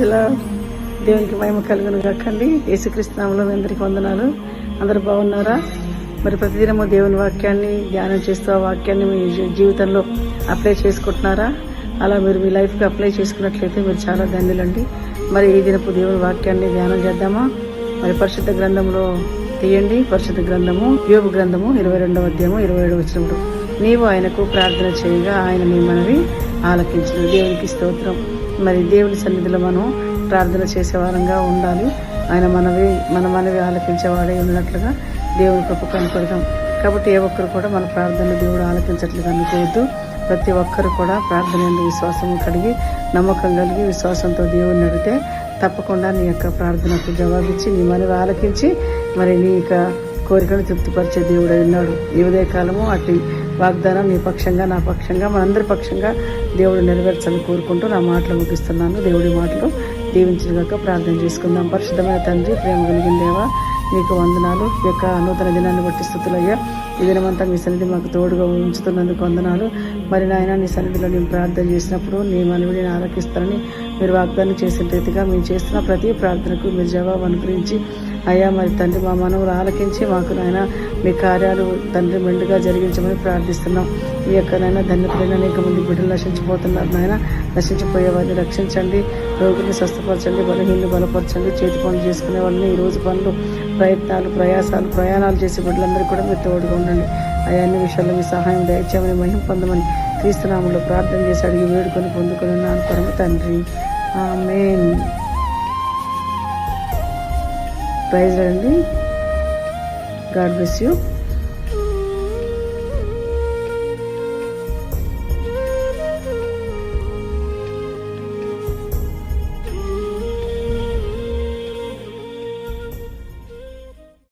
ఇలా దేవునికి మహిమ కలుగును కాకండి. యేసుక్రీస్తు నామములో మీ అందరికీ వందనాలు. అందరూ బాగున్నారా? మరి ప్రతిదినము దేవుని వాక్యాన్ని ధ్యానం చేస్తూ ఆ వాక్యాన్ని మీ జీవితంలో అప్లై చేసుకుంటున్నారా? అలా మీరు మీ లైఫ్కి అప్లై చేసుకున్నట్లయితే మీరు చాలా ధన్యులండి. మరి ఈ దినపు దేవుని వాక్యాన్ని ధ్యానం చేద్దామా? మరి పరిశుద్ధ గ్రంథంలో తీయండి. పరిశుద్ధ గ్రంథము యోబు గ్రంథము 22వ అధ్యాయము 27వ వచనములు. నీవు ఆయనకు ప్రార్థన చేయగా ఆయన నీ మనవి ఆలకించిన. దేవునికి స్తోత్రం. మరి దేవుని సన్నిధిలో మనం ప్రార్థన చేసే వారంగా ఉండాలి. ఆయన మన మనవి ఆలకించేవాడే ఉన్నట్లుగా దేవుని కృప కనపడదాం. కాబట్టి ఏ ఒక్కరు కూడా మన ప్రార్థన దేవుడు ఆలకించట్లుగా అనుకోవద్దు. ప్రతి ఒక్కరు కూడా ప్రార్థన ఎందుకు విశ్వాసం కలిగి నమ్మకం కలిగి విశ్వాసంతో దేవుడిని అడిగితే తప్పకుండా నీ యొక్క ప్రార్థనకు జవాబిచ్చి నీ మనవి ఆలకించి మరి నీ యొక్క కోరికను తృప్తిపరిచే దేవుడై ఉన్నాడు. ఈ ఉదయకాలము అటు వాగ్దానం నీ పక్షంగా నా పక్షంగా మనందరి పక్షంగా దేవుడు నెరవేర్చాలని కోరుకుంటూ నా మాటలు ముగిస్తున్నాను. దేవుడి మాటలు దీవించగాక ప్రార్థన చేసుకుందాం. పరిశుద్ధమైన తండ్రి, ప్రేమ కలిగిన దేవా, నీకు వందనాలు. ఈ యొక్క నూతన దినాన్ని బట్టి స్తుతులయ్యా. ఈ దినమంతా మీ సన్నిధి మాకు తోడుగా ఉంచుతున్నందుకు వందనాలు. మరి నాయన నీ సన్నిధిలో నేను ప్రార్థన చేసినప్పుడు నీ మనవి నేను ఆలకిస్తానని మీరు వాగ్దానం చేసిన రీతిగా మేము చేస్తున్న ప్రతి ప్రార్థనకు మీరు జవాబు అనుగ్రహించి అయ్యా మరి తండ్రి మా మనవులు ఆలకించి మాకు నాయన మీ కార్యాలు తండ్రి మెండుగా జరిగించమని ప్రార్థిస్తున్నాం. ఈ యొక్క నాయన ధన్యపడిన అనేక మంది బిడ్డలు నశించిపోతున్నారు. నాయన నశించిపోయే వారిని రక్షించండి, రోగుల్ని స్వస్థపరచండి, బలహీనలు బలపరచండి, చేతి పనులు చేసుకునే వాళ్ళని ఈ రోజు పనులు ప్రయత్నాలు ప్రయాణాలు చేసే బిడ్డలందరూ కూడా మీరు తోడుగా ఉండండి. అయ్యా అన్ని విషయాల్లో మీ సహాయం దయచేయమని మహిమ పొందమని క్రీస్తునామంలో ప్రార్థన చేసి అడిగి వేడుకొని పొందుకొని ఉన్నాను పరమ తండ్రి. ఆమేన్. ప్రైజ్ అండి. God bless you.